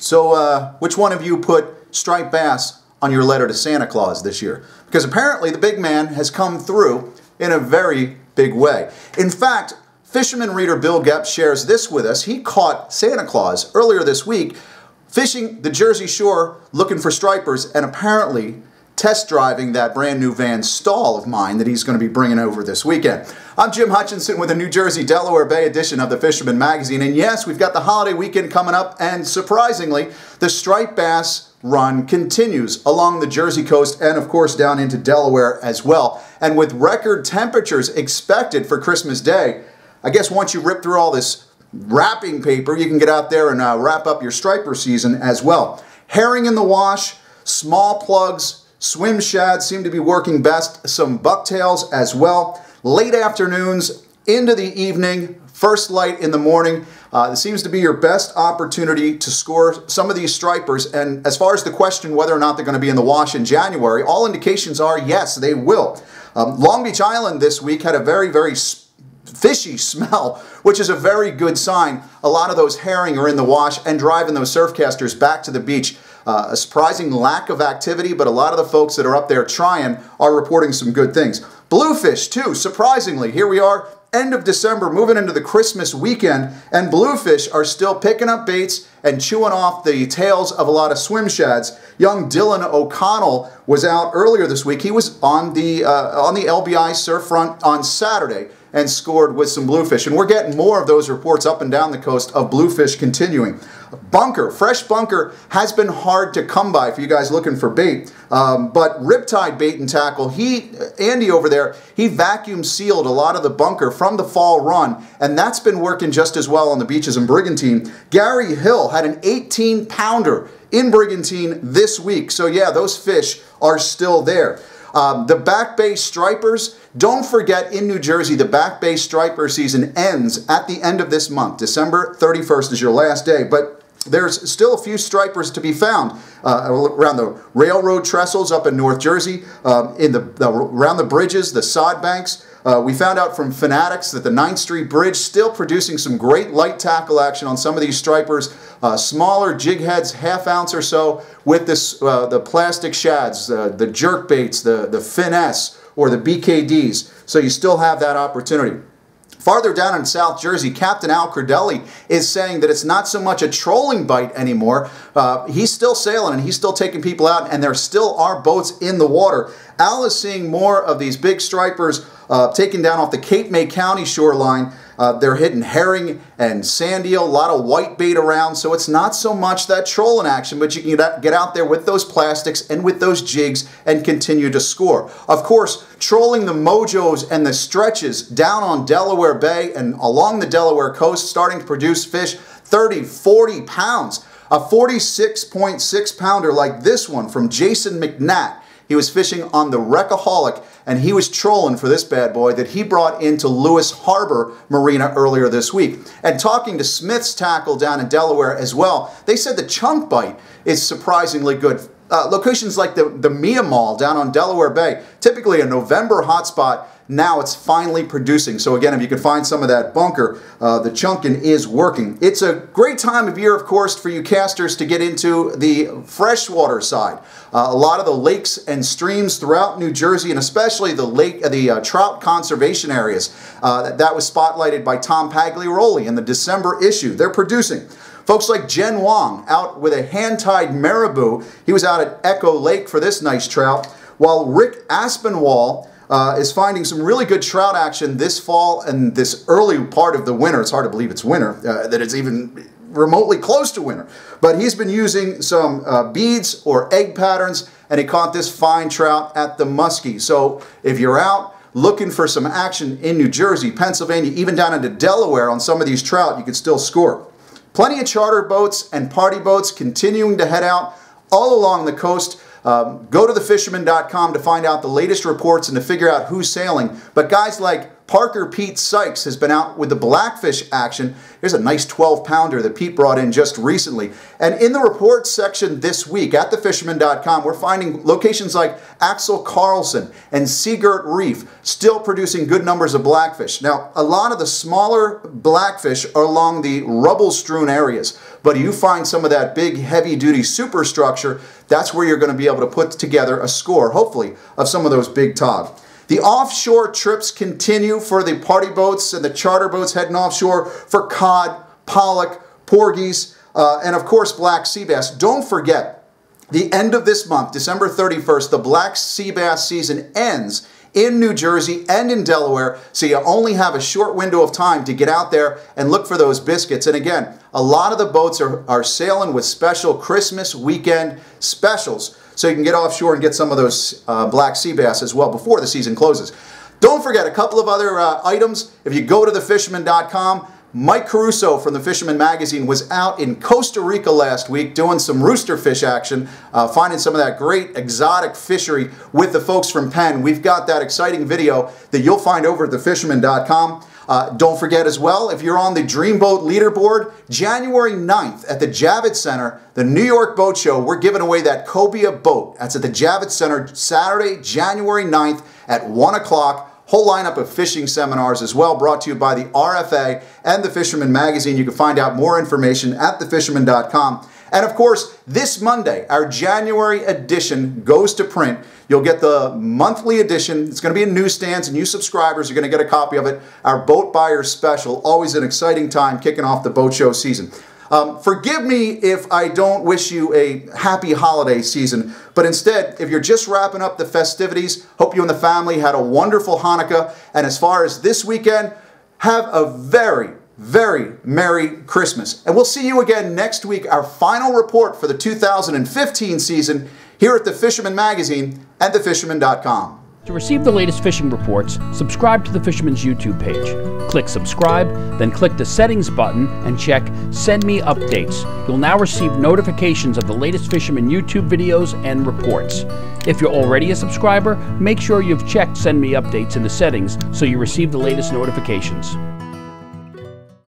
So which one of you put striped bass on your letter to Santa Claus this year? Because apparently the big man has come through in a very big way. In fact, Fisherman reader Bill Gepp shares this with us. He caught Santa Claus earlier this week fishing the Jersey Shore looking for stripers and apparently test driving that brand new Van Stall of mine that he's going to be bringing over this weekend. I'm Jim Hutchinson with a New Jersey Delaware Bay edition of the Fisherman magazine, and yes, we've got the holiday weekend coming up, and surprisingly, the striped bass run continues along the Jersey coast and of course down into Delaware as well. And with record temperatures expected for Christmas Day, I guess once you rip through all this wrapping paper, you can get out there and wrap up your striper season as well. Herring in the wash, small plugs, swim shads seem to be working best, some bucktails as well. Late afternoons into the evening, first light in the morning. It seems to be your best opportunity to score some of these stripers. And as far as the question whether or not they're going to be in the wash in January, all indications are yes, they will. Long Beach Island this week had a very fishy smell, which is a very good sign. A lot of those herring are in the wash and driving those surf casters back to the beach. A surprising lack of activity, but a lot of the folks that are up there trying are reporting some good things. Bluefish too, surprisingly. Here we are, end of December, moving into the Christmas weekend, and bluefish are still picking up baits and chewing off the tails of a lot of swim shads. Young Dylan O'Connell was out earlier this week. He was on the LBI surf front on Saturday and scored with some bluefish. And we're getting more of those reports up and down the coast of bluefish continuing. Bunker, fresh bunker has been hard to come by for you guys looking for bait. But Riptide Bait and Tackle, Andy over there, he vacuum sealed a lot of the bunker from the fall run, and that's been working just as well on the beaches in Brigantine. Gary Hill had an 18-pounder in Brigantine this week. So yeah, those fish are still there. The Back Bay Stripers, don't forget in New Jersey, the Back Bay Striper season ends at the end of this month. December 31st is your last day, but there's still a few stripers to be found around the railroad trestles up in North Jersey, around the bridges, the sod banks. We found out from Fanatics that the 9th Street Bridge still producing some great light tackle action on some of these stripers. Smaller jig heads, half ounce or so, with this, the plastic shads, the jerk baits, the finesse, or the BKDs. So you still have that opportunity. Farther down in South Jersey, Captain Al Credelli is saying that it's not so much a trolling bite anymore. He's still sailing and he's still taking people out, and there still are boats in the water. Al is seeing more of these big stripers taken down off the Cape May County shoreline. They're hitting herring and sand eel, a lot of white bait around, so it's not so much that trolling action, but you can get out there with those plastics and with those jigs and continue to score. Of course, trolling the mojos and the stretches down on Delaware Bay and along the Delaware coast, starting to produce fish 30, 40 pounds. A 46.6 pounder like this one from Jason McNatt. He was fishing on the Wreckaholic, and he was trolling for this bad boy that he brought into Lewis Harbor Marina earlier this week. And talking to Smith's Tackle down in Delaware as well, they said the chunk bite is surprisingly good. Locations like the Mia Mall down on Delaware Bay, typically a November hotspot, now it's finally producing. So again, if you can find some of that bunker, the chunking is working. It's a great time of year, of course, for you casters to get into the freshwater side. A lot of the lakes and streams throughout New Jersey, and especially the trout conservation areas, that was spotlighted by Tom Pagliaroli in the December issue. They're producing. Folks like Jen Wong out with a hand-tied marabou. He was out at Echo Lake for this nice trout, while Rick Aspinwall is finding some really good trout action this fall and this early part of the winter. It's hard to believe it's winter, that it's even remotely close to winter. But he's been using some beads or egg patterns, and he caught this fine trout at the Muskie. So if you're out looking for some action in New Jersey, Pennsylvania, even down into Delaware on some of these trout, you could still score. Plenty of charter boats and party boats continuing to head out all along the coast. Go to thefisherman.com to find out the latest reports and to figure out who's sailing. But guys like Parker Pete Sykes has been out with the blackfish action. Here's a nice 12-pounder that Pete brought in just recently. And in the reports section this week at thefisherman.com, we're finding locations like Axel Carlson and Seagirt Reef still producing good numbers of blackfish. Now, a lot of the smaller blackfish are along the rubble-strewn areas, but you find some of that big, heavy-duty superstructure, that's where you're going to be able to put together a score, hopefully, of some of those big tog. The offshore trips continue for the party boats and the charter boats heading offshore for cod, pollock, porgies, and of course black sea bass. Don't forget, the end of this month, December 31st, the black sea bass season ends in New Jersey and in Delaware, so you only have a short window of time to get out there and look for those biscuits. And again, a lot of the boats are sailing with special Christmas weekend specials, so you can get offshore and get some of those black sea bass as well before the season closes. Don't forget a couple of other items. If you go to thefisherman.com, Mike Caruso from the Fisherman magazine was out in Costa Rica last week doing some rooster fish action, finding some of that great exotic fishery with the folks from Penn. We've got that exciting video that you'll find over at thefisherman.com. Don't forget as well, if you're on the Dreamboat leaderboard, January 9th at the Javits Center, the New York Boat Show, we're giving away that cobia boat. That's at the Javits Center, Saturday, January 9th at 1 o'clock. Whole lineup of fishing seminars as well, brought to you by the RFA and the Fisherman magazine. You can find out more information at thefisherman.com. And of course, this Monday, our January edition goes to print. You'll get the monthly edition. It's going to be in newsstands, and you subscribers are going to get a copy of it. Our Boat Buyers Special, always an exciting time kicking off the boat show season. Forgive me if I don't wish you a happy holiday season, but instead, if you're just wrapping up the festivities, hope you and the family had a wonderful Hanukkah, and as far as this weekend, have a very, very Merry Christmas. And we'll see you again next week, our final report for the 2015 season here at the Fisherman magazine and thefisherman.com. To receive the latest fishing reports, subscribe to the Fisherman's YouTube page. Click subscribe, then click the settings button and check Send Me Updates. You'll now receive notifications of the latest Fisherman YouTube videos and reports. If you're already a subscriber, make sure you've checked Send Me Updates in the settings so you receive the latest notifications.